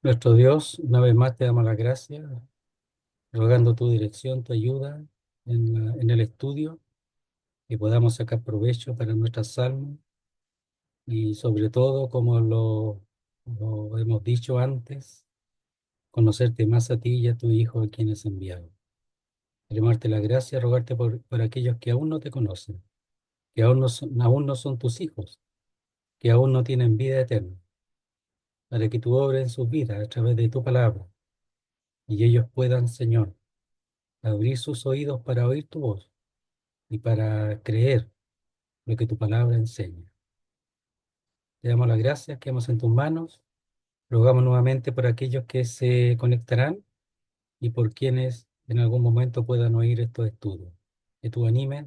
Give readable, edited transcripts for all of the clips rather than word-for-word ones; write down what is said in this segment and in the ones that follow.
Nuestro Dios, una vez más te damos las gracias, rogando tu dirección, tu ayuda en el estudio, que podamos sacar provecho para nuestras almas y sobre todo, como lo hemos dicho antes, conocerte más a ti y a tu Hijo a quien has enviado. Queremos darte las gracias, rogarte por aquellos que aún no te conocen, que aún no son tus hijos, que aún no tienen vida eterna, para que tú obres en sus vidas a través de tu palabra y ellos puedan, Señor, abrir sus oídos para oír tu voz y para creer lo que tu palabra enseña. Te damos las gracias, quedamos en tus manos. Rogamos nuevamente por aquellos que se conectarán y por quienes en algún momento puedan oír estos estudios. Que tú animes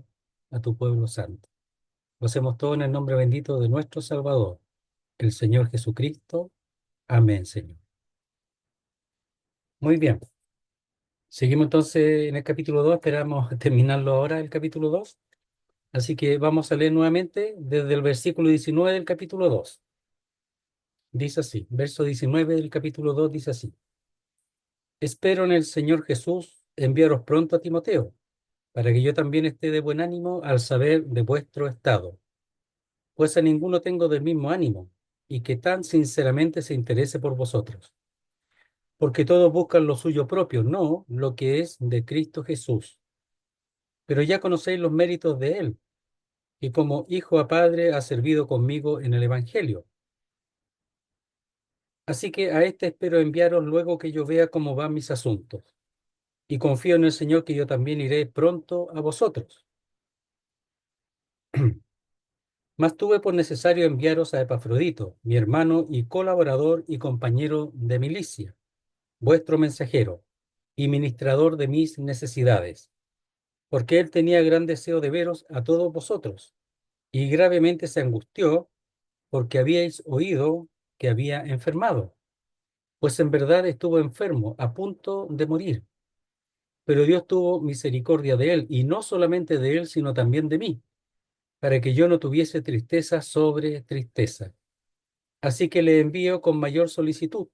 a tu pueblo santo. Lo hacemos todo en el nombre bendito de nuestro Salvador, el Señor Jesucristo. Amén, Señor. Muy bien. Seguimos entonces en el capítulo 2. Esperamos terminarlo ahora, el capítulo 2. Así que vamos a leer nuevamente desde el versículo 19 del capítulo 2. Dice así, verso 19 del capítulo 2 dice así: Espero en el Señor Jesús enviaros pronto a Timoteo, para que yo también esté de buen ánimo al saber de vuestro estado, pues a ninguno tengo del mismo ánimo, y que tan sinceramente se interese por vosotros, porque todos buscan lo suyo propio, no lo que es de Cristo Jesús. Pero ya conocéis los méritos de él, y como hijo a padre ha servido conmigo en el Evangelio. Así que a este espero enviaros luego que yo vea cómo van mis asuntos. Y confío en el Señor que yo también iré pronto a vosotros. Mas tuve por necesario enviaros a Epafrodito, mi hermano y colaborador y compañero de milicia, vuestro mensajero y ministrador de mis necesidades, porque él tenía gran deseo de veros a todos vosotros, y gravemente se angustió porque habíais oído que había enfermado, pues en verdad estuvo enfermo, a punto de morir. Pero Dios tuvo misericordia de él, y no solamente de él, sino también de mí, para que yo no tuviese tristeza sobre tristeza. Así que le envío con mayor solicitud,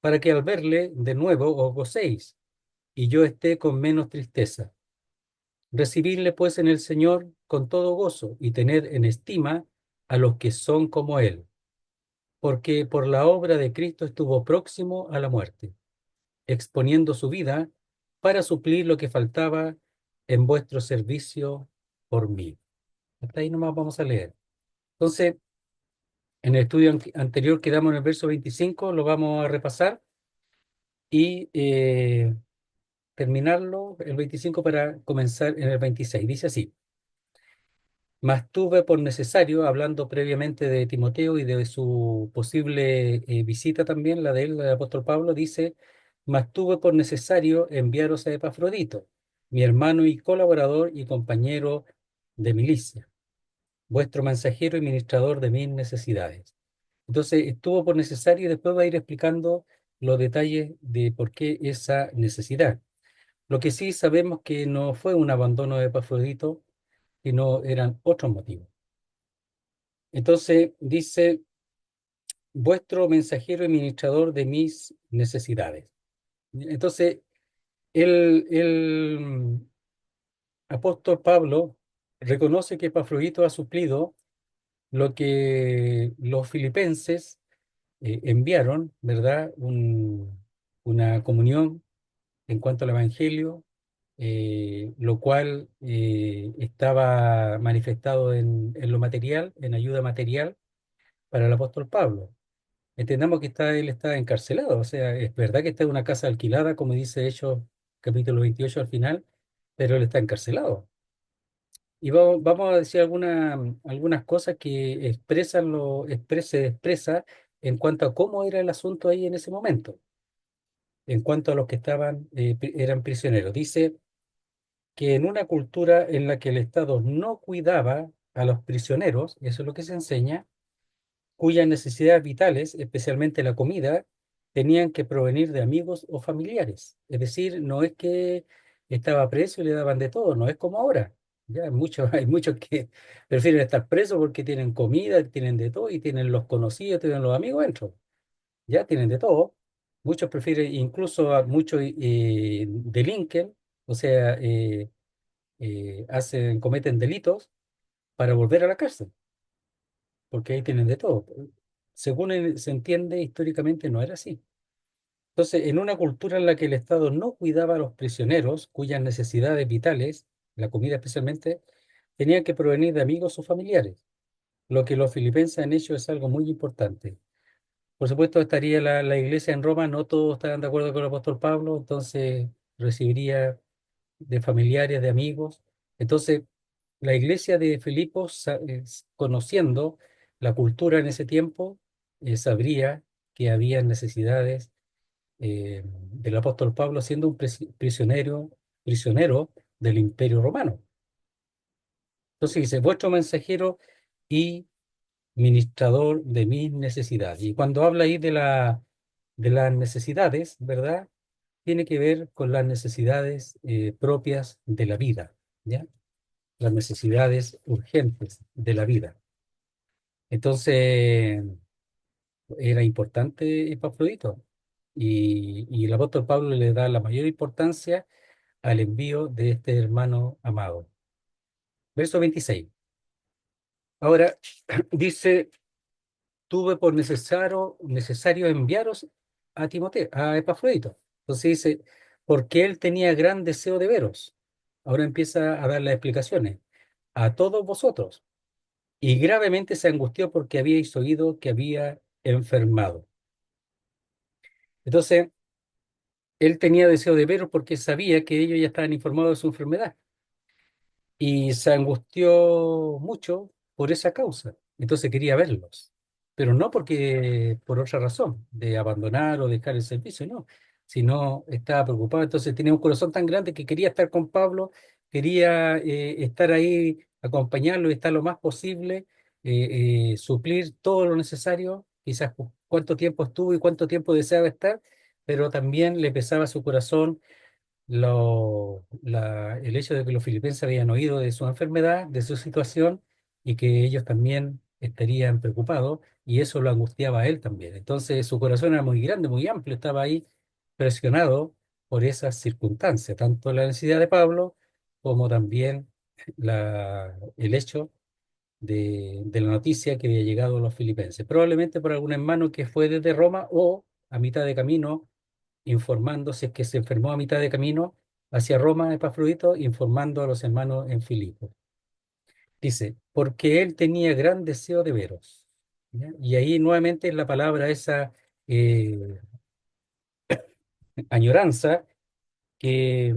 para que al verle de nuevo os gocéis, y yo esté con menos tristeza. Recibidle pues en el Señor con todo gozo, y tened en estima a los que son como él, porque por la obra de Cristo estuvo próximo a la muerte, exponiendo su vida para suplir lo que faltaba en vuestro servicio por mí. Hasta ahí nomás vamos a leer. Entonces, en el estudio anterior quedamos en el verso 25, lo vamos a repasar y terminarlo, el 25, para comenzar en el 26. Dice así: Mas tuve por necesario, hablando previamente de Timoteo y de su posible visita también, la de él, la del apóstol Pablo, dice: Mas tuve por necesario enviaros a Epafrodito, mi hermano y colaborador y compañero de milicia, vuestro mensajero y ministrador de mis necesidades. Entonces, estuvo por necesario y después va a ir explicando los detalles de por qué esa necesidad. Lo que sí sabemos que no fue un abandono de Epafrodito, sino eran otros motivos. Entonces, dice, vuestro mensajero y ministrador de mis necesidades. Entonces, el apóstol Pablo reconoce que Epafrodito ha suplido lo que los filipenses enviaron, ¿verdad? Una comunión en cuanto al Evangelio, lo cual estaba manifestado en lo material, en ayuda material para el apóstol Pablo. Entendamos que él está encarcelado, o sea, es verdad que está en una casa alquilada, como dice Hechos capítulo 28 al final, pero él está encarcelado. Y vamos a decir algunas cosas que se expresa en cuanto a cómo era el asunto ahí en ese momento, en cuanto a los que eran prisioneros. Dice que en una cultura en la que el Estado no cuidaba a los prisioneros, eso es lo que se enseña, cuyas necesidades vitales, especialmente la comida, tenían que provenir de amigos o familiares. Es decir, no es que estaba preso y le daban de todo, no es como ahora. Ya hay muchos que prefieren estar presos porque tienen comida, tienen de todo y tienen los conocidos, tienen los amigos dentro. Ya tienen de todo. Muchos prefieren, incluso a muchos delinquen, o sea, cometen delitos para volver a la cárcel, porque ahí tienen de todo. Según se entiende, históricamente no era así. Entonces, en una cultura en la que el Estado no cuidaba a los prisioneros, cuyas necesidades vitales, la comida especialmente, tenían que provenir de amigos o familiares, lo que los filipenses han hecho es algo muy importante. Por supuesto, estaría la iglesia en Roma, no todos estaban de acuerdo con el apóstol Pablo, entonces recibiría de familiares, de amigos. Entonces, la iglesia de Filipos, conociendo la cultura en ese tiempo, sabría que había necesidades del apóstol Pablo siendo un prisionero del Imperio Romano. Entonces dice, vuestro mensajero y ministrador de mis necesidades. Y cuando habla ahí de las necesidades, ¿verdad? Tiene que ver con las necesidades propias de la vida, ¿ya? Las necesidades urgentes de la vida. Entonces, era importante Epafrodito. Y el apóstol Pablo le da la mayor importancia al envío de este hermano amado. Verso 26. Ahora dice, tuve por necesario enviaros a Timoteo, a Epafrodito. Entonces dice, porque él tenía gran deseo de veros. Ahora empieza a dar las explicaciones. A todos vosotros. Y gravemente se angustió porque habíais oído que había enfermado. Entonces, él tenía deseo de veros porque sabía que ellos ya estaban informados de su enfermedad. Y se angustió mucho por esa causa. Entonces quería verlos, pero no porque por otra razón, de abandonar o dejar el servicio, no, sino estaba preocupado. Entonces tenía un corazón tan grande que quería estar con Pablo, quería estar ahí, acompañarlo y estar lo más posible, suplir todo lo necesario, quizás cuánto tiempo estuvo y cuánto tiempo deseaba estar, pero también le pesaba su corazón el hecho de que los filipenses habían oído de su enfermedad, de su situación, y que ellos también estarían preocupados, y eso lo angustiaba a él también. Entonces su corazón era muy grande, muy amplio, estaba ahí presionado por esas circunstancias, tanto la necesidad de Pablo como también el hecho de la noticia que había llegado a los filipenses, probablemente por algún hermano que fue desde Roma o a mitad de camino informando si es que se enfermó a mitad de camino hacia Roma, Epafrodito, informando a los hermanos en Filipo. Dice, porque él tenía gran deseo de veros. ¿Ya? Y ahí nuevamente la palabra esa eh, añoranza que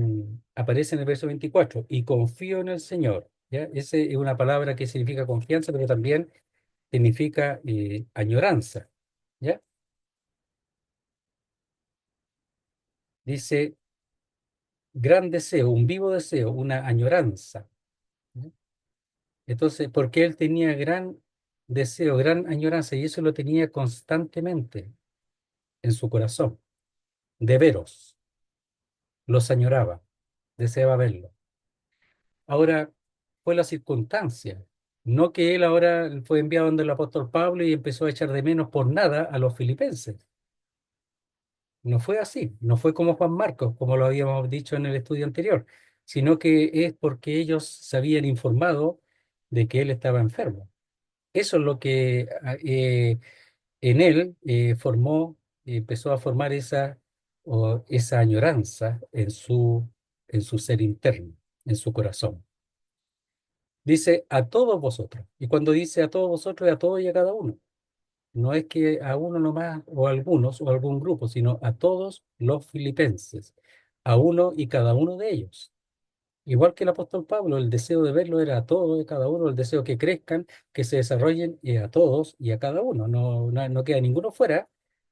aparece en el verso 24, y confío en el Señor. ¿Ya? Esa es una palabra que significa confianza, pero también significa añoranza. ¿Ya? Dice, gran deseo, un vivo deseo, una añoranza. ¿Ya? Entonces, porque él tenía gran deseo, gran añoranza, y eso lo tenía constantemente en su corazón, de veros, los añoraba, deseaba verlo. Ahora, fue la circunstancia, no que él ahora fue enviado donde el apóstol Pablo y empezó a echar de menos por nada a los filipenses. No fue así, no fue como Juan Marcos, como lo habíamos dicho en el estudio anterior, sino que es porque ellos se habían informado de que él estaba enfermo. Eso es lo que en él empezó a formar esa añoranza en su ser interno, en su corazón. Dice a todos vosotros. Y cuando dice a todos vosotros, es a todos y a cada uno. No es que a uno nomás, o a algunos, o a algún grupo, sino a todos los filipenses, a uno y cada uno de ellos. Igual que el apóstol Pablo, el deseo de verlo era a todos y cada uno, el deseo que crezcan, que se desarrollen a todos y a cada uno. No queda ninguno fuera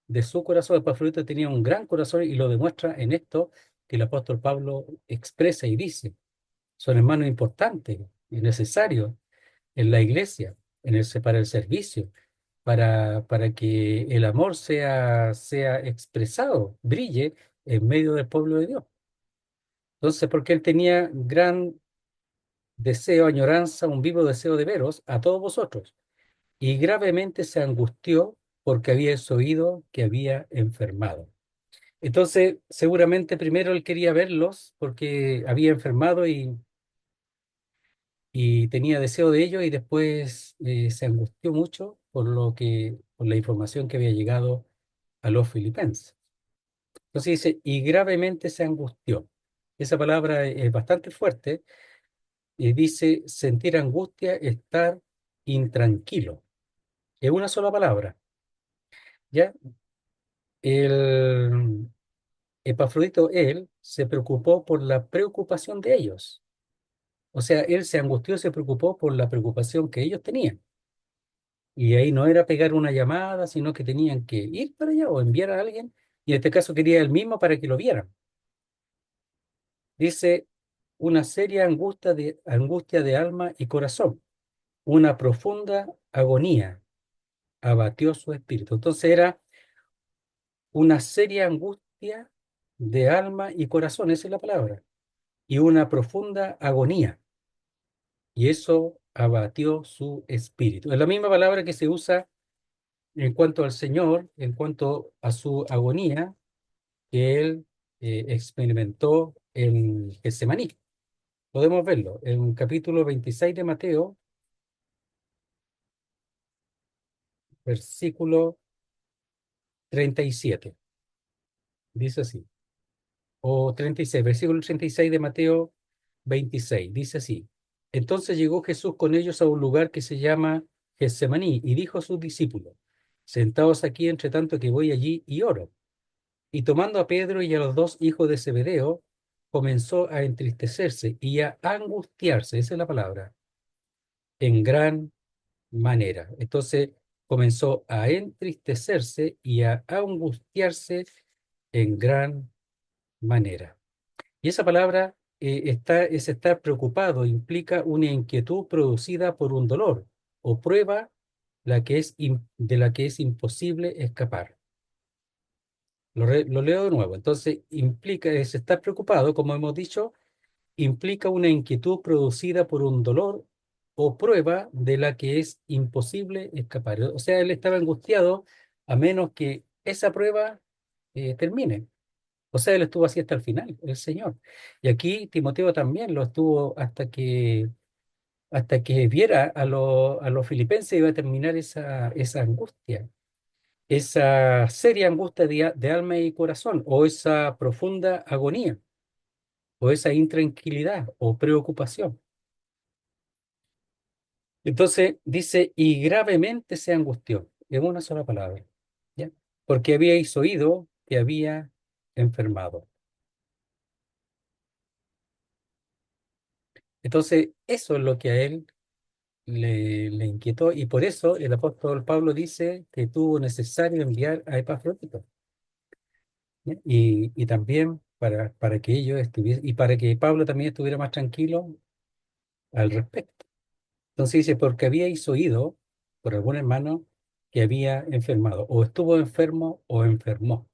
de su corazón. Epafrodito tenía un gran corazón y lo demuestra en esto que el apóstol Pablo expresa y dice. Son hermanos importantes y necesarios en la iglesia, para el servicio, para que el amor sea expresado, brille en medio del pueblo de Dios. Entonces, porque él tenía gran deseo, añoranza, un vivo deseo de veros a todos vosotros, y gravemente se angustió porque había oído que había enfermado. Entonces, seguramente primero él quería verlos porque había enfermado y tenía deseo de ello y después se angustió mucho por la información que había llegado a los filipenses. Entonces dice, y gravemente se angustió. Esa palabra es bastante fuerte y dice sentir angustia, estar intranquilo. Es una sola palabra, ¿ya? El Epafrodito, él se preocupó por la preocupación de ellos. O sea, él se angustió, se preocupó por la preocupación que ellos tenían. Y ahí no era pegar una llamada, sino que tenían que ir para allá o enviar a alguien. Y en este caso quería él mismo para que lo vieran. Dice, una seria angustia de alma y corazón, una profunda agonía abatió su espíritu. Entonces era una seria angustia de alma y corazón, esa es la palabra, y una profunda agonía. Y eso abatió su espíritu. Es la misma palabra que se usa en cuanto al Señor, en cuanto a su agonía que él experimentó en Getsemaní. Podemos verlo en un capítulo 26 de Mateo, versículo 37. Dice así, o 36, versículo 36 de Mateo 26. Dice así. Entonces llegó Jesús con ellos a un lugar que se llama Getsemaní y dijo a sus discípulos, sentaos aquí entre tanto que voy allí y oro. Y tomando a Pedro y a los dos hijos de Zebedeo, comenzó a entristecerse y a angustiarse, esa es la palabra, en gran manera. Entonces comenzó a entristecerse y a angustiarse en gran manera. Y esa palabra es estar preocupado, implica una inquietud producida por un dolor o prueba de la que es imposible escapar. Lo leo de nuevo. Entonces, es estar preocupado, como hemos dicho, implica una inquietud producida por un dolor o prueba de la que es imposible escapar. O sea, él estaba angustiado a menos que esa prueba termine. O sea, él estuvo así hasta el final, el Señor. Y aquí Timoteo también lo estuvo hasta que viera a los filipenses iba a terminar esa angustia, esa seria angustia de alma y corazón, o esa profunda agonía, o esa intranquilidad o preocupación. Entonces dice, y gravemente se angustió, en una sola palabra, ¿ya? Porque habíais oído que había enfermado. Entonces, eso es lo que a él le inquietó, y por eso el apóstol Pablo dice que tuvo necesario enviar a Epafrodito, ¿ya? Y también para que ellos estuviesen, y para que Pablo también estuviera más tranquilo al respecto. Entonces dice, porque habíais oído por algún hermano que había enfermado, o estuvo enfermo o enfermó.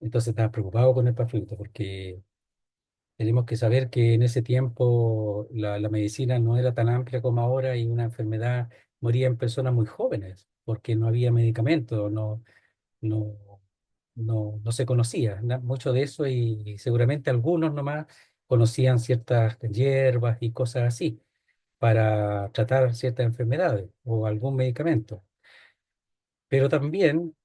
Entonces estaba preocupado con el Epafrodito, porque tenemos que saber que en ese tiempo la medicina no era tan amplia como ahora y una enfermedad moría en personas muy jóvenes, porque no había medicamento, no, no se conocía mucho de eso y seguramente algunos nomás conocían ciertas hierbas y cosas así para tratar ciertas enfermedades o algún medicamento. Pero también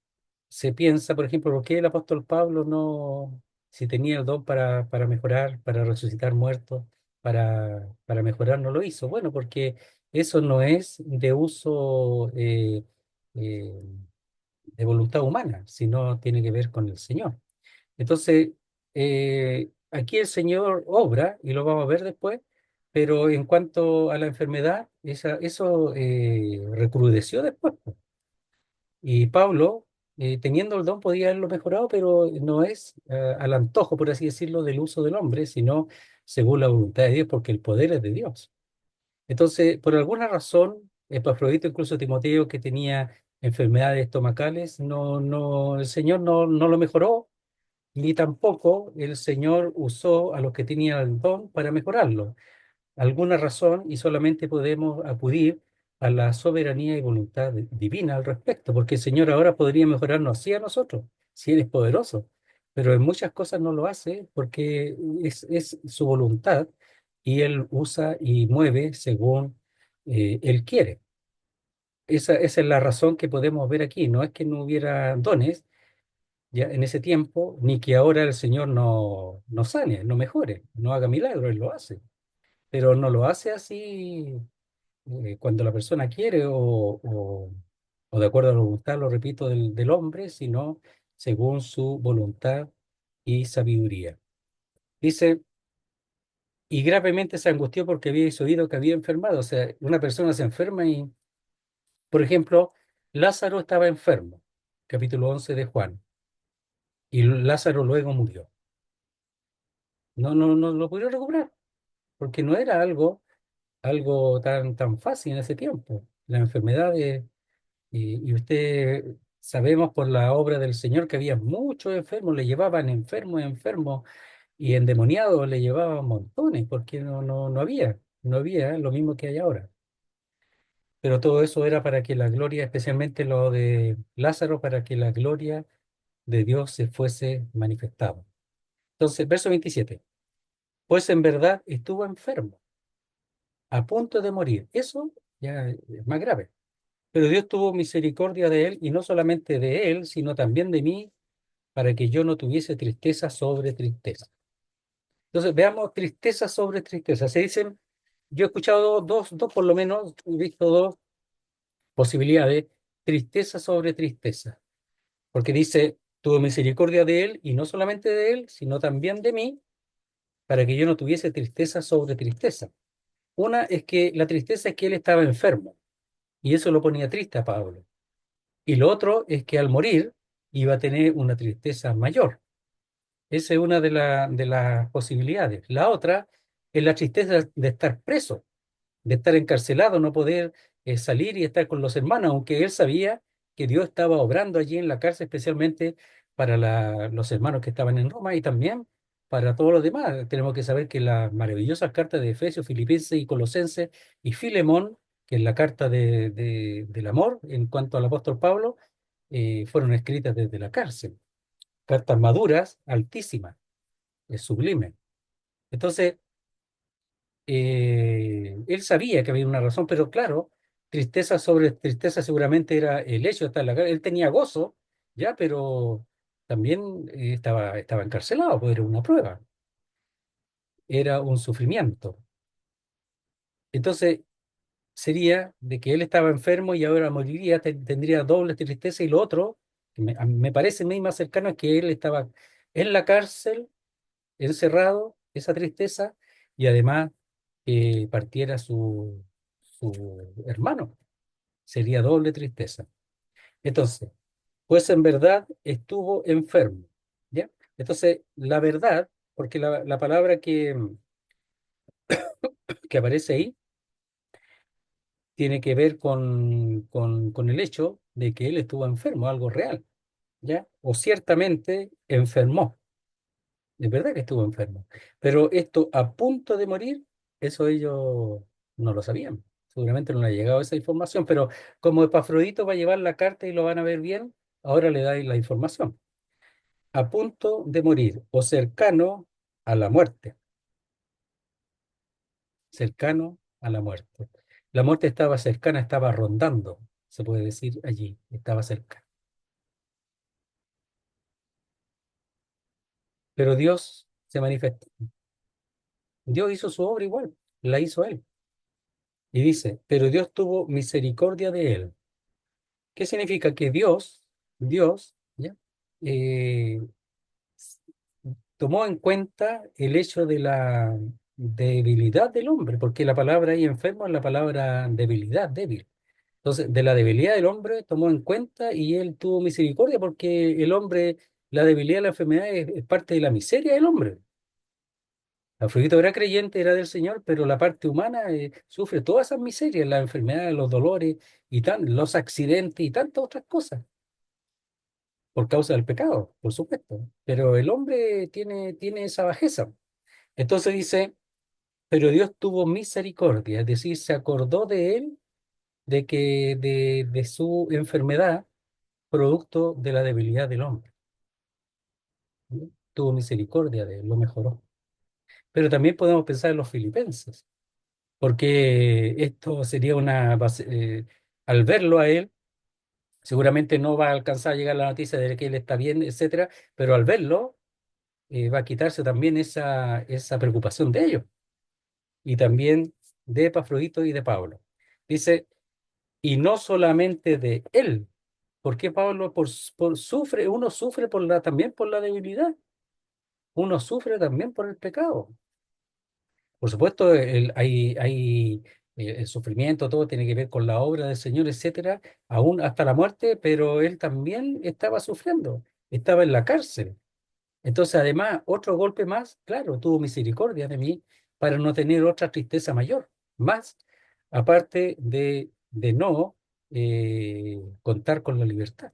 se piensa, por ejemplo, ¿por qué el apóstol Pablo no, si tenía el don para mejorar, para resucitar muertos, para mejorar, no lo hizo? Bueno, porque eso no es de uso eh, de voluntad humana, sino tiene que ver con el Señor. Entonces, aquí el Señor obra, y lo vamos a ver después, pero en cuanto a la enfermedad, eso recrudeció después. Y Pablo, teniendo el don, podía haberlo mejorado, pero no es al antojo, por así decirlo, del uso del hombre, sino según la voluntad de Dios, porque el poder es de Dios. Entonces, por alguna razón, Epafrodito, incluso Timoteo, que tenía enfermedades estomacales, el Señor no lo mejoró, ni tampoco el Señor usó a los que tenían el don para mejorarlo. Alguna razón y solamente podemos acudir a la soberanía y voluntad divina al respecto, porque el Señor ahora podría mejorarnos así a nosotros, si Él es poderoso, pero en muchas cosas no lo hace porque es su voluntad y Él usa y mueve según Él quiere. Esa es la razón que podemos ver aquí. No es que no hubiera dones ya en ese tiempo, ni que ahora el Señor no sane, no mejore, no haga milagros, Él lo hace. Pero no lo hace así cuando la persona quiere o de acuerdo a la voluntad, lo repito, del hombre, sino según su voluntad y sabiduría. Dice, y gravemente se angustió porque había oído que había enfermado. O sea, una persona se enferma y, por ejemplo, Lázaro estaba enfermo, capítulo 11 de Juan, y Lázaro luego murió. No lo pudieron recuperar, porque no era algo tan fácil en ese tiempo. La enfermedad y usted, sabemos por la obra del Señor que había muchos enfermos, le llevaban enfermos, y endemoniados le llevaban montones, porque no había lo mismo que hay ahora. Pero todo eso era para que la gloria, especialmente lo de Lázaro, para que la gloria de Dios se fuese manifestada. Entonces, verso 27, pues en verdad estuvo enfermo, a punto de morir. Eso ya es más grave. Pero Dios tuvo misericordia de él, y no solamente de él, sino también de mí, para que yo no tuviese tristeza sobre tristeza. Entonces, veamos tristeza sobre tristeza. Se dicen, yo he escuchado dos por lo menos, he visto dos posibilidades, tristeza sobre tristeza, porque dice, tuvo misericordia de él, y no solamente de él, sino también de mí, para que yo no tuviese tristeza sobre tristeza. Una es que la tristeza es que él estaba enfermo, y eso lo ponía triste a Pablo. Y lo otro es que al morir iba a tener una tristeza mayor. Esa es una de las posibilidades. La otra es la tristeza de estar preso, de estar encarcelado, no poder salir y estar con los hermanos, aunque él sabía que Dios estaba obrando allí en la cárcel, especialmente para los hermanos que estaban en Roma y también para todos los demás. Tenemos que saber que las maravillosas cartas de Efesios, Filipenses y Colosenses y Filemón, que es la carta del amor en cuanto al apóstol Pablo, fueron escritas desde la cárcel. Cartas maduras, altísimas, es sublime. Entonces, él sabía que había una razón, pero claro, tristeza sobre tristeza seguramente era el hecho de estar en la cárcel. Él tenía gozo, ya, pero también estaba encarcelado, pues era una prueba, era un sufrimiento. Entonces, sería de que él estaba enfermo y ahora moriría, tendría doble tristeza, y lo otro, que me parece a mí más cercano, es que él estaba en la cárcel, encerrado, esa tristeza, y además partiera su hermano, sería doble tristeza. Entonces, pues en verdad estuvo enfermo, ¿ya? Entonces, la verdad, porque la palabra que aparece ahí tiene que ver con el hecho de que él estuvo enfermo, algo real, ¿ya? O ciertamente enfermó. Es verdad que estuvo enfermo, pero esto a punto de morir, eso ellos no lo sabían. Seguramente no le ha llegado esa información, pero como Epafrodito va a llevar la carta y lo van a ver bien, ahora le dais la información. A punto de morir o cercano a la muerte, cercano a la muerte. La muerte estaba cercana, estaba rondando, se puede decir allí, estaba cerca. Pero Dios se manifestó. Dios hizo su obra igual, la hizo él. Y dice, pero Dios tuvo misericordia de él. ¿Qué significa? Que Dios, ¿ya? Eh, tomó en cuenta el hecho de la debilidad del hombre, porque la palabra ahí enfermo es la palabra debilidad, débil. Entonces, de la debilidad del hombre tomó en cuenta y él tuvo misericordia porque el hombre, la debilidad, la enfermedad es parte de la miseria del hombre. Afrodito era creyente, era del Señor, pero la parte humana sufre todas esas miserias, las enfermedades, los dolores y los accidentes y tantas otras cosas, por causa del pecado, por supuesto. Pero el hombre tiene esa bajeza. Entonces dice, pero Dios tuvo misericordia, es decir, se acordó de él, de su enfermedad, producto de la debilidad del hombre. ¿sí? Tuvo misericordia de él, lo mejoró. Pero también podemos pensar en los filipenses, porque esto sería al verlo a él, seguramente no va a alcanzar a llegar la noticia de que él está bien, etcétera, pero al verlo va a quitarse también esa preocupación de ellos y también de Epafrodito y de Pablo. Dice, y no solamente de él, porque Pablo sufre, uno sufre también por la debilidad, uno sufre también por el pecado. Por supuesto, el sufrimiento, todo tiene que ver con la obra del Señor, etcétera, aún hasta la muerte, pero él también estaba sufriendo, estaba en la cárcel. Entonces, además, otro golpe más, claro, tuvo misericordia de mí para no tener otra tristeza mayor, más, aparte de no contar con la libertad.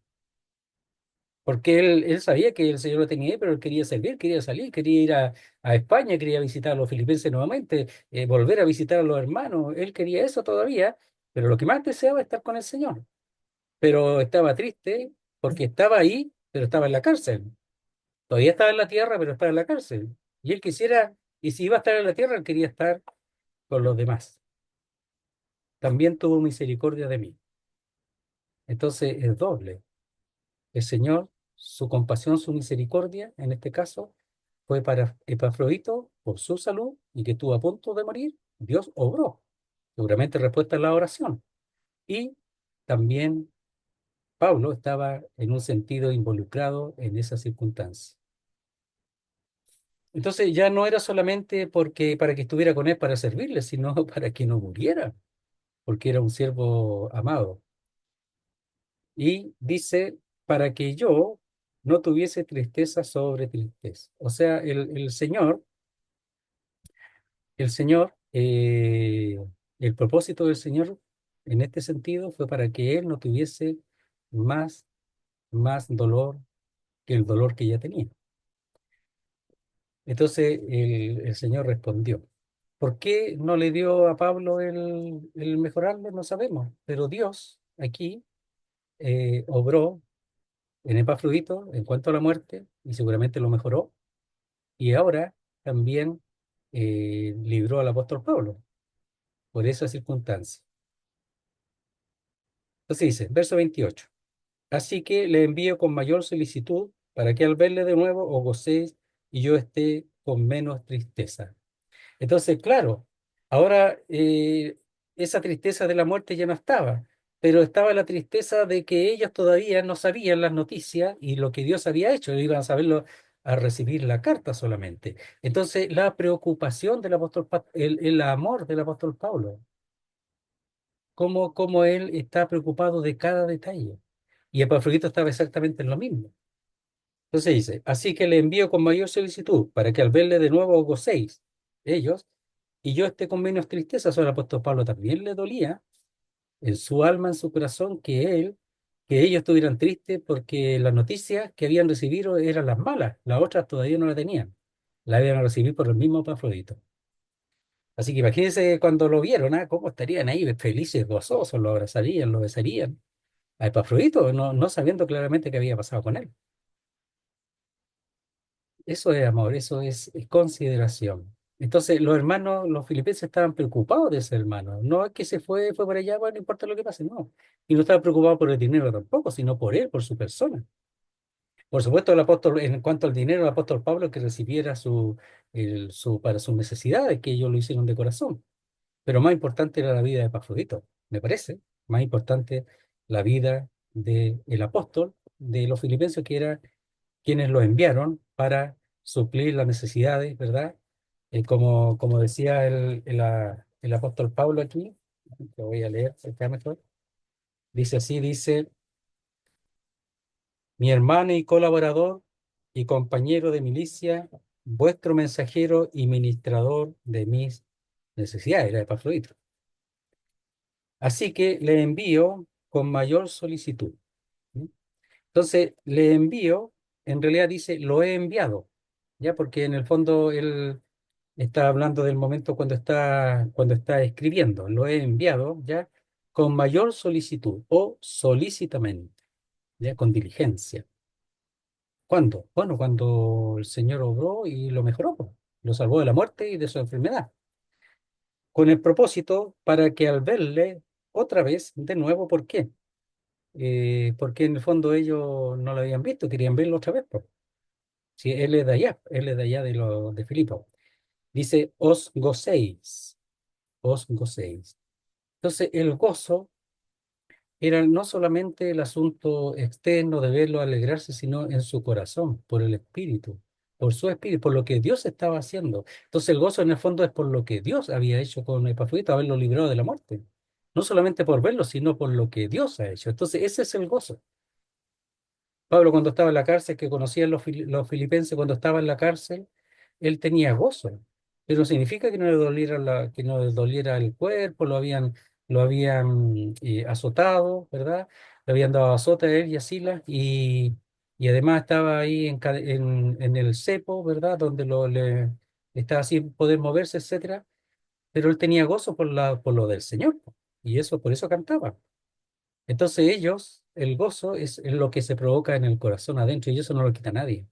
Porque él sabía que el Señor lo tenía ahí, pero él quería servir, quería salir, quería ir a España, quería visitar a los filipenses nuevamente, volver a visitar a los hermanos. Él quería eso todavía, pero lo que más deseaba es estar con el Señor. Pero estaba triste porque estaba ahí, pero estaba en la cárcel. Todavía estaba en la tierra, pero estaba en la cárcel. Y él quisiera, y si iba a estar en la tierra, él quería estar con los demás. También tuvo misericordia de mí. Entonces es doble. El Señor, su compasión, su misericordia, en este caso, fue para Epafrodito por su salud y que estuvo a punto de morir. Dios obró, seguramente respuesta a la oración. Y también Pablo estaba en un sentido involucrado en esa circunstancia. Entonces ya no era solamente porque para que estuviera con él para servirle, sino para que no muriera, porque era un siervo amado. Y dice, para que yo no tuviese tristeza sobre tristeza. O sea, el Señor, el propósito del Señor en este sentido fue para que Él no tuviese más, más dolor que el dolor que ya tenía. Entonces el Señor respondió. ¿Por qué no le dio a Pablo el mejorarlo? No sabemos, pero Dios aquí obró en Epafrodito en cuanto a la muerte y seguramente lo mejoró y ahora también libró al apóstol Pablo por esa circunstancia. Entonces dice, verso 28. Así que le envío con mayor solicitud para que al verle de nuevo os gocéis y yo esté con menos tristeza. Entonces, claro, ahora esa tristeza de la muerte ya no estaba, pero estaba la tristeza de que ellos todavía no sabían las noticias y lo que Dios había hecho, iban a saberlo a recibir la carta solamente. Entonces, la preocupación del el amor del apóstol Pablo, cómo él está preocupado de cada detalle. Y Epafrodito estaba exactamente en lo mismo. Entonces dice, así que le envío con mayor solicitud para que al verle de nuevo os gocéis ellos y yo esté con menos tristeza. Sobre el apóstol Pablo también le dolía en su alma, en su corazón, que ellos estuvieran tristes porque las noticias que habían recibido eran las malas, las otras todavía no la tenían, la iban a recibir por el mismo Epafrodito. Así que imagínense cuando lo vieron, ¿ah? Cómo estarían ahí felices, gozosos, lo abrazarían, lo besarían a Epafrodito, no sabiendo claramente qué había pasado con él. Eso es amor, eso es consideración. Entonces, los hermanos, los filipenses estaban preocupados de ese hermano. No es que fue para allá, bueno, no importa lo que pase, no. Y no estaban preocupados por el dinero tampoco, sino por él, por su persona. Por supuesto, el apóstol, en cuanto al dinero, el apóstol Pablo que recibiera para sus necesidades, que ellos lo hicieron de corazón. Pero más importante era la vida de Epafrodito, me parece. Más importante la vida del apóstol de los filipenses, que era quienes lo enviaron para suplir las necesidades, ¿verdad? Como decía el apóstol Pablo aquí, que voy a leer acá mejor, dice así, dice, mi hermano y colaborador y compañero de milicia, vuestro mensajero y ministrador de mis necesidades, era Epafrodito. Así que le envío con mayor solicitud. ¿Sí? Entonces, le envío, en realidad dice, lo he enviado, ¿ya? Porque en el fondo él está hablando del momento cuando está escribiendo. Lo he enviado, ¿ya? Con mayor solicitud o solícitamente, ¿ya? Con diligencia. ¿Cuándo? Bueno, cuando el Señor obró y lo mejoró, po. Lo salvó de la muerte y de su enfermedad, con el propósito para que al verle otra vez, de nuevo, ¿por qué? Porque en el fondo ellos no lo habían visto, querían verlo otra vez, po. Si él es de allá, él es de allá de Filipo. Dice, os gocéis. Entonces, el gozo era no solamente el asunto externo de verlo alegrarse, sino en su corazón, por el espíritu, por su espíritu, por lo que Dios estaba haciendo. Entonces, el gozo en el fondo es por lo que Dios había hecho con Epafrodito, haberlo librado de la muerte. No solamente por verlo, sino por lo que Dios ha hecho. Entonces, ese es el gozo. Pablo cuando estaba en la cárcel, que conocía los filipenses cuando estaba en la cárcel, él tenía gozo. Pero no significa que no le doliera, que no le doliera el cuerpo, lo habían azotado, ¿verdad? Le habían dado azote a él y a Silas, y además estaba ahí en el cepo, ¿verdad? Donde estaba sin poder moverse, etcétera. Pero él tenía gozo por lo del Señor, y eso, por eso cantaba. Entonces ellos, el gozo es lo que se provoca en el corazón adentro y eso no lo quita nadie.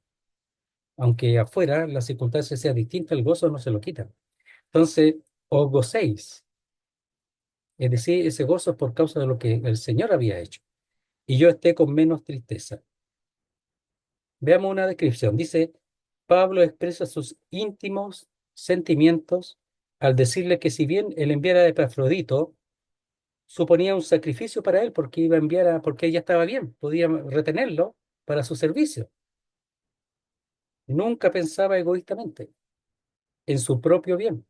Aunque afuera la circunstancia sea distinta, el gozo no se lo quita. Entonces, os gocéis, es decir, ese gozo es por causa de lo que el Señor había hecho. Y yo esté con menos tristeza. Veamos una descripción. Dice, Pablo expresa sus íntimos sentimientos al decirle que si bien él enviara a Epafrodito, suponía un sacrificio para él porque iba a porque ella estaba bien, podía retenerlo para su servicio. Nunca pensaba egoístamente en su propio bien,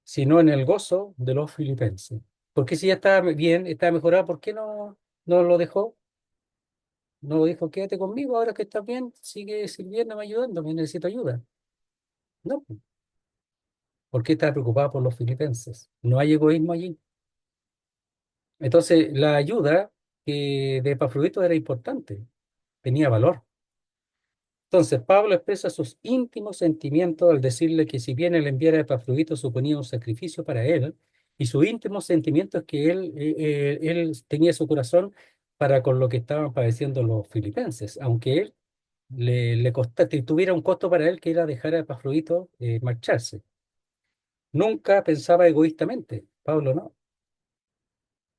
sino en el gozo de los filipenses. Porque si ya estaba bien, estaba mejorado, ¿por qué no lo dejó? No dijo, quédate conmigo, ahora que estás bien, sigue sirviéndome, ayudándome, necesito ayuda. No, porque estaba preocupado por los filipenses. No hay egoísmo allí. Entonces, la ayuda de Epafrodito era importante, tenía valor. Entonces, Pablo expresa sus íntimos sentimientos al decirle que si bien él enviara a Epafrodito suponía un sacrificio para él, y su íntimo sentimiento es que él tenía su corazón para con lo que estaban padeciendo los filipenses, aunque él tuviera un costo para él que era dejar a Epafrodito marcharse. Nunca pensaba egoístamente, Pablo no,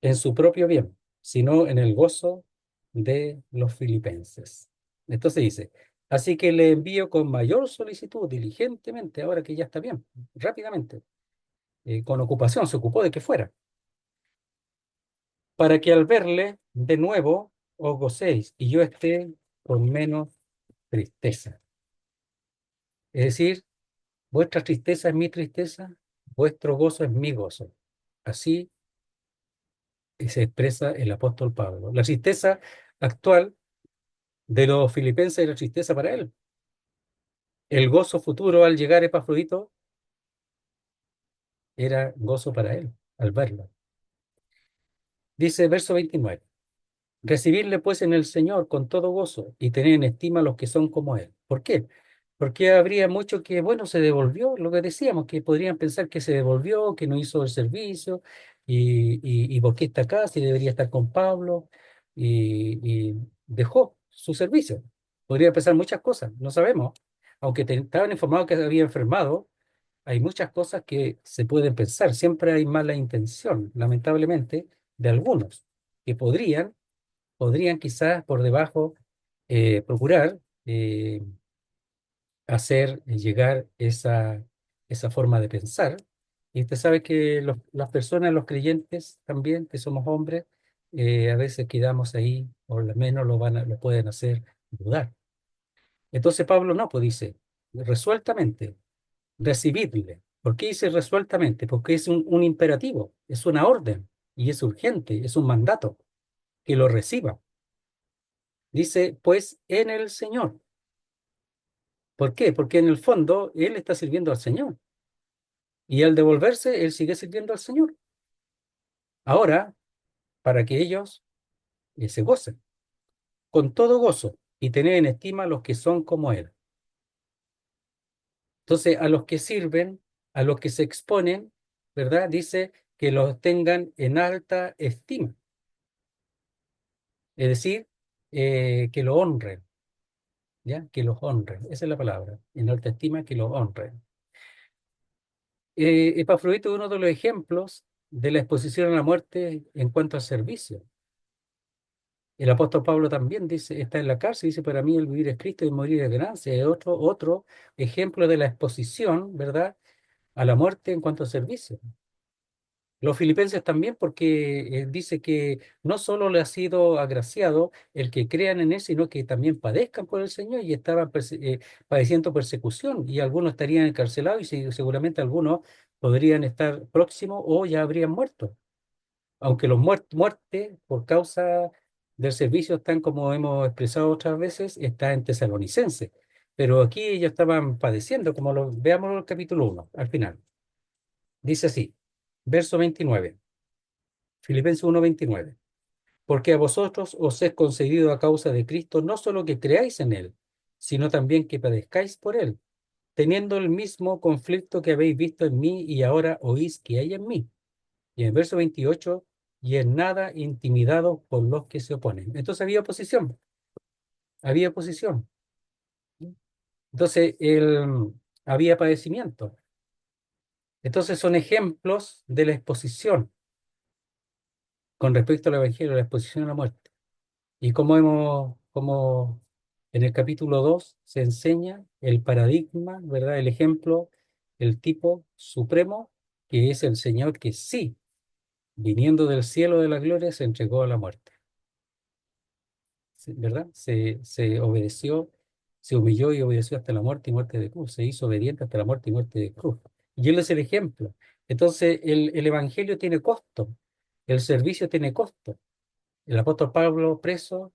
en su propio bien, sino en el gozo de los filipenses. Entonces dice, así que le envío con mayor solicitud, diligentemente, ahora que ya está bien, rápidamente, con ocupación, se ocupó de que fuera, para que al verle de nuevo os gocéis y yo esté con menos tristeza. Es decir, vuestra tristeza es mi tristeza, vuestro gozo es mi gozo. Así se expresa el apóstol Pablo. La tristeza actual de los filipenses era tristeza para él. El gozo futuro al llegar a Epafrodito era gozo para él al verlo. Dice verso 29. Recibirle pues en el Señor con todo gozo y tener en estima a los que son como Él. ¿Por qué? Porque habría mucho que, bueno, se devolvió, lo que decíamos, que podrían pensar que se devolvió, que no hizo el servicio, y por qué está acá, si debería estar con Pablo, y dejó su servicio. Podría pensar muchas cosas, no sabemos. Aunque estaban informados que había enfermado, hay muchas cosas que se pueden pensar. Siempre hay mala intención, lamentablemente, de algunos que podrían quizás por debajo procurar hacer llegar esa forma de pensar. Y usted sabe que las personas, los creyentes también, que somos hombres, a veces quedamos ahí, o al menos lo pueden hacer dudar. Entonces Pablo no, pues dice, resueltamente, recibidle. ¿Por qué dice resueltamente? Porque es un imperativo, es una orden, y es urgente, es un mandato, que lo reciba. Dice, pues en el Señor. ¿Por qué? Porque en el fondo él está sirviendo al Señor. Y al devolverse, él sigue sirviendo al Señor. Ahora, para que ellos se gocen, con todo gozo, y tener en estima a los que son como él. Entonces, a los que sirven, a los que se exponen, ¿verdad? Dice que los tengan en alta estima. Es decir, que lo honren, ¿ya? Que los honren, esa es la palabra, en alta estima que los honren. Epafrodito es uno de los ejemplos de la exposición a la muerte en cuanto al servicio. El apóstol Pablo también dice, está en la cárcel, dice, para mí el vivir es Cristo y morir es ganancia. Es otro ejemplo de la exposición, ¿verdad?, a la muerte en cuanto al servicio. Los filipenses también, porque dice que no solo le ha sido agraciado el que crean en él, sino que también padezcan por el Señor y estaban padeciendo persecución y algunos estarían encarcelados y seguramente algunos podrían estar próximos o ya habrían muerto. Aunque los muertes por causa del servicio están, como hemos expresado otras veces, está en Tesalonicense. Pero aquí ellos estaban padeciendo, como lo veamos en el capítulo 1 al final. Dice así, verso 29. Filipenses 1:29. Porque a vosotros os es concedido a causa de Cristo no solo que creáis en Él, sino también que padezcáis por Él, teniendo el mismo conflicto que habéis visto en mí y ahora oís que hay en mí. Y en el verso 28, y en nada intimidados por los que se oponen. Entonces había oposición, había oposición. Entonces había padecimiento. Entonces son ejemplos de la exposición con respecto al Evangelio, la exposición a la muerte. Y como en el capítulo 2 se enseña el paradigma, ¿verdad? El ejemplo, el tipo supremo, que es el Señor que sí, viniendo del cielo de la gloria, se entregó a la muerte, ¿verdad? Se obedeció, se humilló y obedeció hasta la muerte y muerte de cruz, se hizo obediente hasta la muerte y muerte de cruz. Y Él es el ejemplo. Entonces, el Evangelio tiene costo, el servicio tiene costo. El apóstol Pablo preso,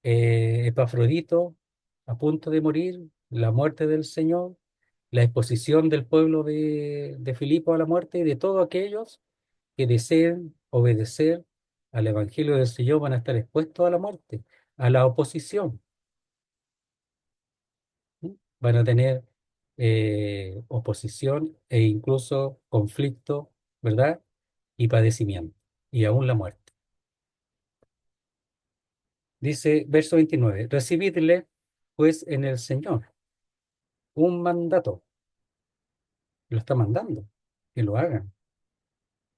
Epafrodito a punto de morir, la muerte del Señor, la exposición del pueblo de Filipo a la muerte y de todos aquellos que deseen obedecer al Evangelio del Señor van a estar expuestos a la muerte, a la oposición. ¿Sí? Van a tener oposición e incluso conflicto, ¿verdad? Y padecimiento, y aún la muerte. Dice verso 29, recibidle pues en el Señor un mandato, lo está mandando, que lo hagan,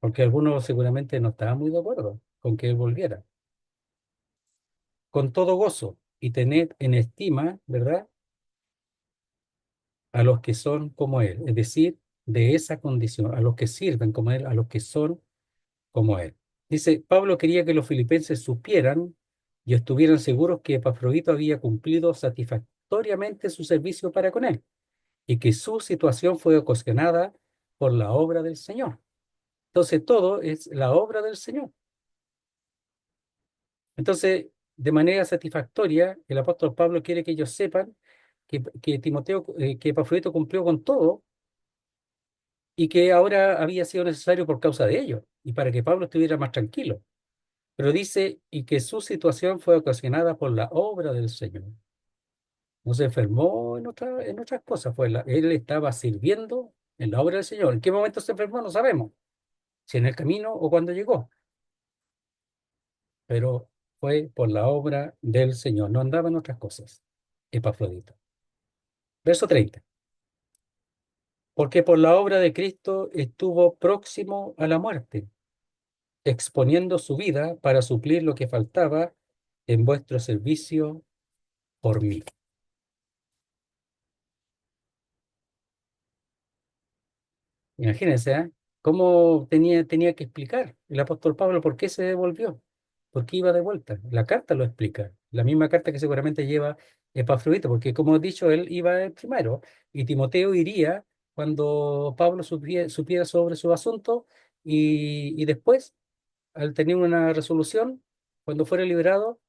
porque algunos seguramente no estaban muy de acuerdo con que él volviera. Con todo gozo y tened en estima, ¿verdad?, a los que son como él, es decir, de esa condición, a los que sirven como él, a los que son como él. Dice, Pablo quería que los filipenses supieran y estuvieran seguros que Epafrodito había cumplido satisfactoriamente su servicio para con él y que su situación fue ocasionada por la obra del Señor. Entonces, todo es la obra del Señor. Entonces, de manera satisfactoria, el apóstol Pablo quiere que ellos sepan que Timoteo, que Epafrodito cumplió con todo y que ahora había sido necesario por causa de ello y para que Pablo estuviera más tranquilo. Pero dice, y que su situación fue ocasionada por la obra del Señor. No se enfermó en otras cosas, él estaba sirviendo en la obra del Señor. ¿En qué momento se enfermó? No sabemos, si en el camino o cuando llegó, pero fue por la obra del Señor, no andaba en otras cosas. Epafrodito. Verso 30. Porque por la obra de Cristo estuvo próximo a la muerte, exponiendo su vida para suplir lo que faltaba en vuestro servicio por mí. Imagínense, ¿eh? ¿Cómo tenía que explicar el apóstol Pablo por qué se devolvió? ¿Por qué iba de vuelta? La carta lo explica, la misma carta que seguramente lleva Epafrodito, porque como he dicho, él iba primero y Timoteo iría cuando Pablo supiera sobre su asunto y después, al tener una resolución, cuando fuera liberado,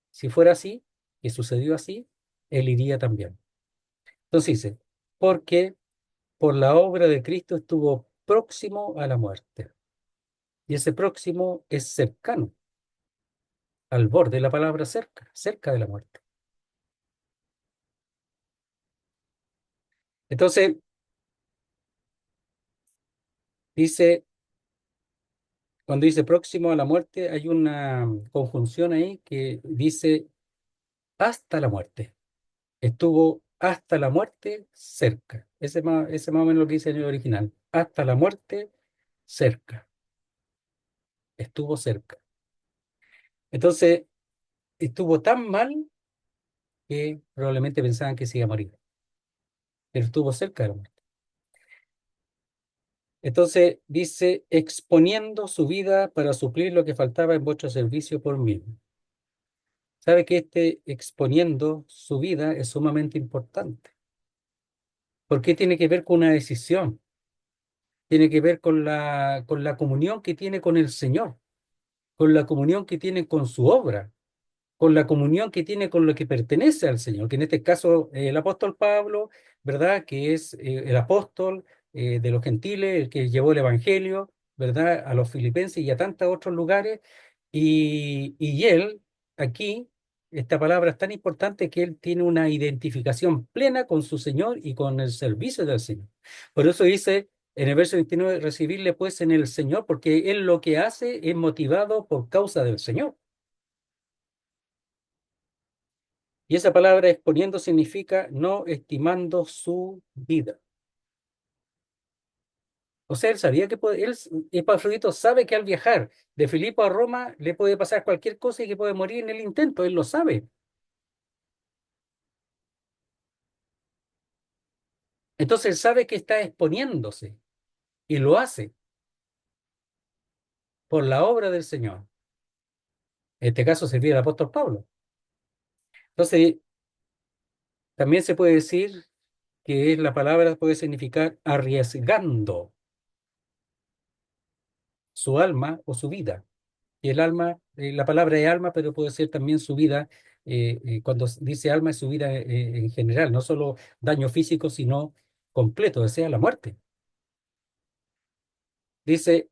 si fuera así, y sucedió así, él iría también. Entonces dice, porque por la obra de Cristo estuvo próximo a la muerte. Y ese próximo es cercano, al borde, la palabra cerca, cerca de la muerte. Entonces, dice, cuando dice próximo a la muerte, hay una conjunción ahí que dice hasta la muerte. Estuvo hasta la muerte cerca. Ese más o menos lo que dice en el original. Hasta la muerte cerca. Estuvo cerca. Entonces, estuvo tan mal que probablemente pensaban que se iba a morir, pero estuvo cerca de la muerte. Entonces dice, exponiendo su vida para suplir lo que faltaba en vuestro servicio por mí. Sabe que este exponiendo su vida es sumamente importante, porque tiene que ver con una decisión, tiene que ver con la comunión que tiene con el Señor, con la comunión que tiene con su obra, con la comunión que tiene con lo que pertenece al Señor, que en este caso el apóstol Pablo, ¿verdad? Que es el apóstol de los gentiles, el que llevó el evangelio, ¿verdad? A los filipenses y a tantos otros lugares. Y él, aquí, esta palabra es tan importante que él tiene una identificación plena con su Señor y con el servicio del Señor. Por eso dice en el verso 29, recibirle pues en el Señor, porque él lo que hace es motivado por causa del Señor. Y esa palabra exponiendo significa no estimando su vida. O sea, él sabía que Epafrodito sabe que al viajar de Filipo a Roma le puede pasar cualquier cosa y que puede morir en el intento, él lo sabe. Entonces él sabe que está exponiéndose y lo hace por la obra del Señor. En este caso sería el apóstol Pablo. Entonces también se puede decir que la palabra puede significar arriesgando su alma o su vida. Y el alma, la palabra es alma, pero puede ser también su vida. Cuando dice alma es su vida en general, no solo daño físico, sino completo, o sea, la muerte. Dice,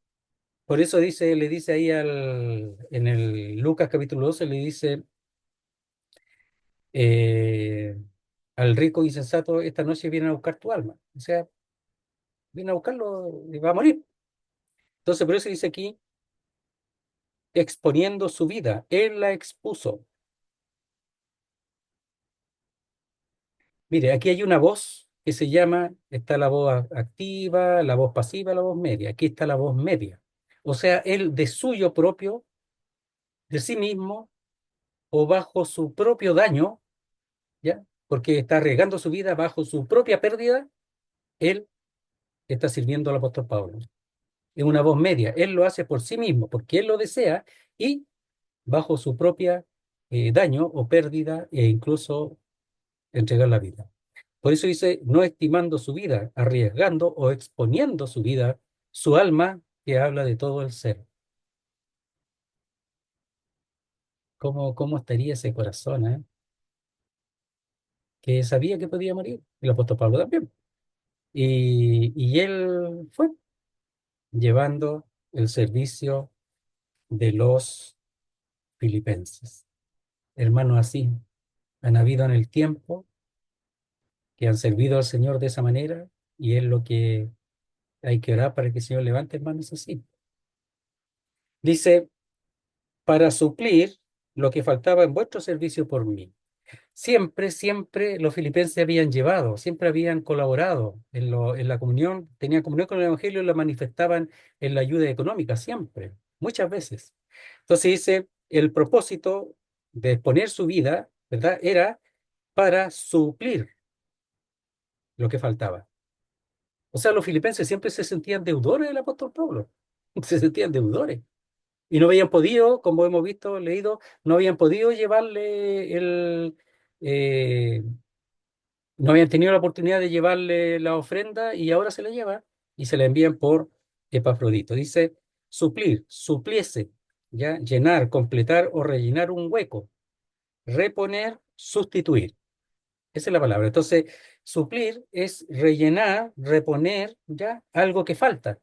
por eso dice, le dice ahí en el Lucas capítulo 12, le dice eh, al rico insensato, esta noche vienen a buscar tu alma. O sea, viene a buscarlo y va a morir. Entonces, por eso dice aquí, exponiendo su vida, él la expuso. Mire, aquí hay una voz que se llama, está la voz activa, la voz pasiva, la voz media. Aquí está la voz media. O sea, él de suyo propio, de sí mismo, o bajo su propio daño, ¿ya? Porque está arriesgando su vida bajo su propia pérdida, él está sirviendo al apóstol Pablo. Es una voz media. Él lo hace por sí mismo, porque él lo desea y bajo su propia daño o pérdida e incluso entregar la vida. Por eso dice, no estimando su vida, arriesgando o exponiendo su vida, su alma, que habla de todo el ser. ¿Cómo estaría ese corazón, que sabía que podía morir? El apóstol Pablo también. Y él fue llevando el servicio de los filipenses. Hermanos así han habido en el tiempo que han servido al Señor de esa manera y es lo que hay que orar para que el Señor levante hermanos así. Dice, para suplir lo que faltaba en vuestro servicio por mí. Siempre, siempre los filipenses habían llevado, siempre habían colaborado en la comunión, tenían comunión con el Evangelio y la manifestaban en la ayuda económica, siempre, muchas veces. Entonces dice, el propósito de exponer su vida, ¿verdad? Era para suplir lo que faltaba. O sea, los filipenses siempre se sentían deudores del apóstol Pablo, se sentían deudores. Y no habían podido, como hemos visto, leído, no habían podido llevarle eh, no habían tenido la oportunidad de llevarle la ofrenda y ahora se la lleva y se la envían por Epafrodito. Dice, suplir, supliese, ya, llenar, completar o rellenar un hueco, reponer, sustituir. Esa es la palabra. Entonces, suplir es rellenar, reponer, ya, algo que falta.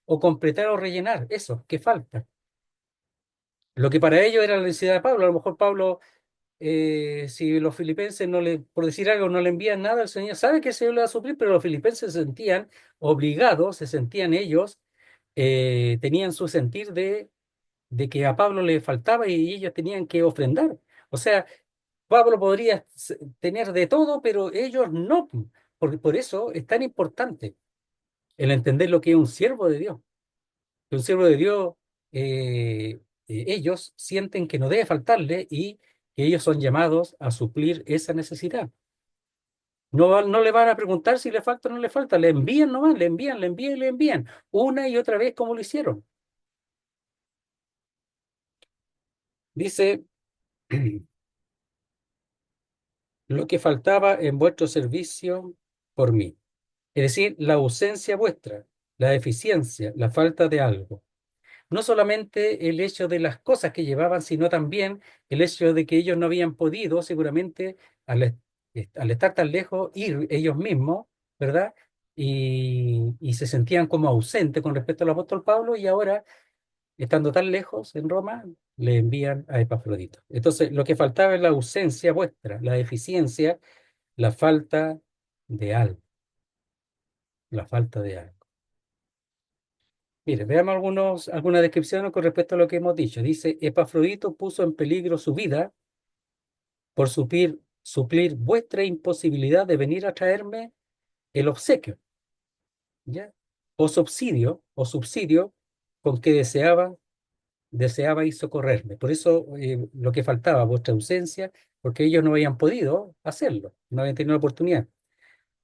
O completar o rellenar, eso, que falta. Lo que para ellos era la necesidad de Pablo. A lo mejor Pablo, si los filipenses no le, por decir algo, no le envían nada, el Señor sabe que el Señor le va a suplir, pero los filipenses se sentían obligados, se sentían ellos, tenían su sentir de que a Pablo le faltaba y ellos tenían que ofrendar. O sea, Pablo podría tener de todo, pero ellos no, porque por eso es tan importante el entender lo que es un siervo de Dios. Que un siervo de Dios, ellos sienten que no debe faltarle y que ellos son llamados a suplir esa necesidad. No, no le van a preguntar si le falta o no le falta, le envían nomás, le envían, le envían, le envían, una y otra vez como lo hicieron. Dice, lo que faltaba en vuestro servicio por mí. Es decir, la ausencia vuestra, la deficiencia, la falta de algo. No solamente el hecho de las cosas que llevaban, sino también el hecho de que ellos no habían podido, seguramente, al estar tan lejos, ir ellos mismos, ¿verdad? Y se sentían como ausentes con respecto al apóstol Pablo y ahora, estando tan lejos en Roma, le envían a Epafrodito. Entonces, lo que faltaba es la ausencia vuestra, la deficiencia, la falta de algo, la falta de algo. Mire, veamos algunas descripciones con respecto a lo que hemos dicho. Dice, Epafrodito puso en peligro su vida por suplir vuestra imposibilidad de venir a traerme el obsequio, ¿ya? O subsidio con que deseabais socorrerme. Por eso lo que faltaba, vuestra ausencia, porque ellos no habían podido hacerlo, no habían tenido la oportunidad.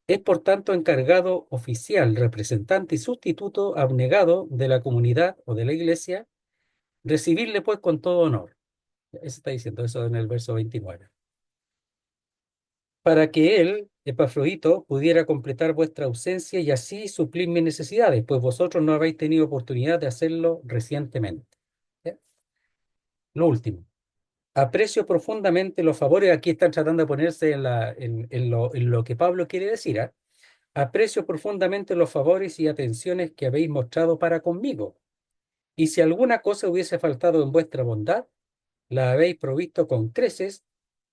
Es por tanto encargado oficial, representante y sustituto abnegado de la comunidad o de la iglesia, recibirle pues con todo honor. Eso está diciendo eso en el verso 29. Para que él, Epafrodito, pudiera completar vuestra ausencia y así suplir mis necesidades, pues vosotros no habéis tenido oportunidad de hacerlo recientemente. ¿Ya? Lo último. Aprecio profundamente los favores, aquí están tratando de ponerse en lo que Pablo quiere decir, ¿ah? Aprecio profundamente los favores y atenciones que habéis mostrado para conmigo. Y si alguna cosa hubiese faltado en vuestra bondad, la habéis provisto con creces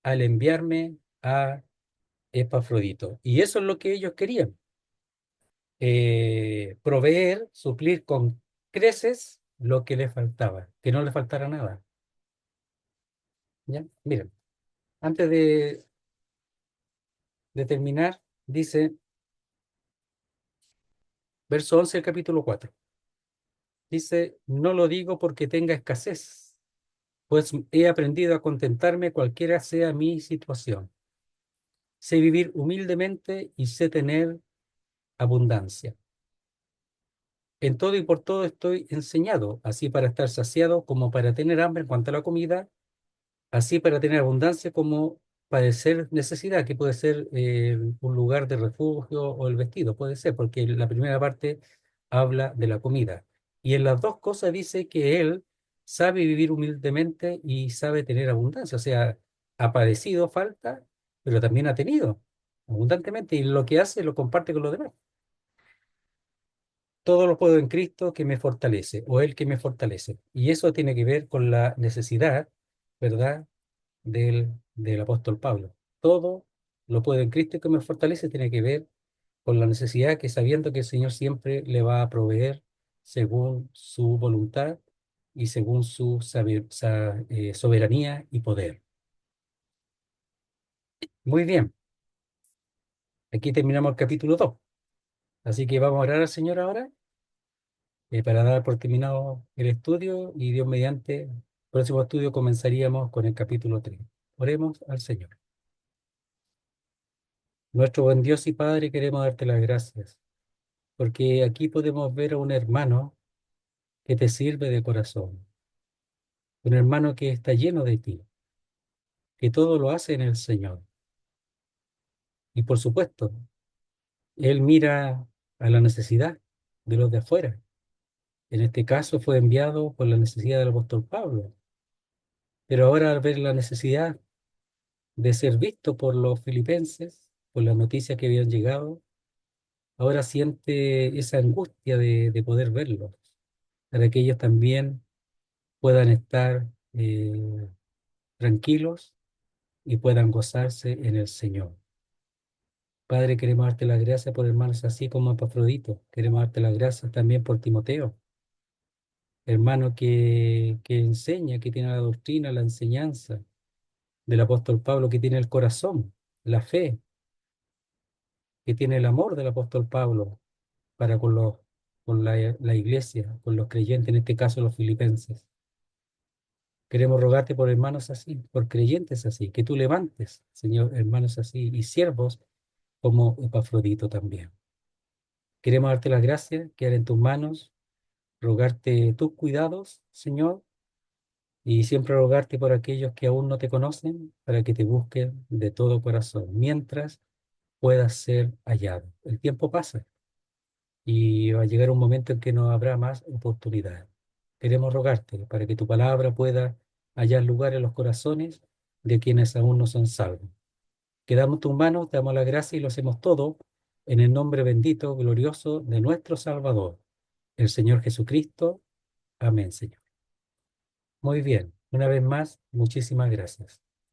al enviarme a Epafrodito. Y eso es lo que ellos querían, proveer, suplir con creces lo que les faltaba, que no les faltara nada. ¿Ya? Miren, antes de terminar, dice, verso 11 del capítulo 4 dice, no lo digo porque tenga escasez, pues he aprendido a contentarme cualquiera sea mi situación. Sé vivir humildemente y sé tener abundancia. En todo y por todo estoy enseñado, así para estar saciado como para tener hambre en cuanto a la comida, así para tener abundancia como padecer necesidad, que puede ser un lugar de refugio o el vestido, puede ser, porque la primera parte habla de la comida. Y en las dos cosas dice que él sabe vivir humildemente y sabe tener abundancia, o sea, ha padecido falta, pero también ha tenido abundantemente, y lo que hace lo comparte con los demás. Todo lo puedo en Cristo que me fortalece, o Él que me fortalece. Y eso tiene que ver con la necesidad, ¿verdad?, del apóstol Pablo. Todo lo puedo en Cristo que me fortalece tiene que ver con la necesidad que sabiendo que el Señor siempre le va a proveer según su voluntad y según su soberanía y poder. Muy bien, aquí terminamos el capítulo 2. Así que vamos a orar al Señor ahora para dar por terminado el estudio y Dios mediante, próximo estudio comenzaríamos con el capítulo 3. Oremos al Señor. Nuestro buen Dios y Padre, queremos darte las gracias, porque aquí podemos ver a un hermano que te sirve de corazón, un hermano que está lleno de ti, que todo lo hace en el Señor. Y por supuesto, Él mira a la necesidad de los de afuera. En este caso fue enviado por la necesidad del apóstol Pablo, pero ahora al ver la necesidad de ser visto por los filipenses, por las noticias que habían llegado, ahora siente esa angustia de poder verlos, para que ellos también puedan estar tranquilos y puedan gozarse en el Señor. Padre, queremos darte las gracias por hermanos así como Epafrodito. Queremos darte las gracias también por Timoteo, hermano que enseña, que tiene la doctrina, la enseñanza, del apóstol Pablo, que tiene el corazón, la fe, que tiene el amor del apóstol Pablo para con la iglesia, con los creyentes, en este caso los filipenses. Queremos rogarte por hermanos así, por creyentes así, que tú levantes, Señor, hermanos así y siervos como Epafrodito también. Queremos darte las gracias, quedar en tus manos, rogarte tus cuidados, Señor, y siempre rogarte por aquellos que aún no te conocen, para que te busquen de todo corazón, mientras puedas ser hallado. El tiempo pasa y va a llegar un momento en que no habrá más oportunidad. Queremos rogarte para que tu palabra pueda hallar lugar en los corazones de quienes aún no son salvos. Quedamos en tus manos, te damos la gracia y lo hacemos todo en el nombre bendito, glorioso de nuestro Salvador, el Señor Jesucristo. Amén, Señor. Muy bien, una vez más, muchísimas gracias.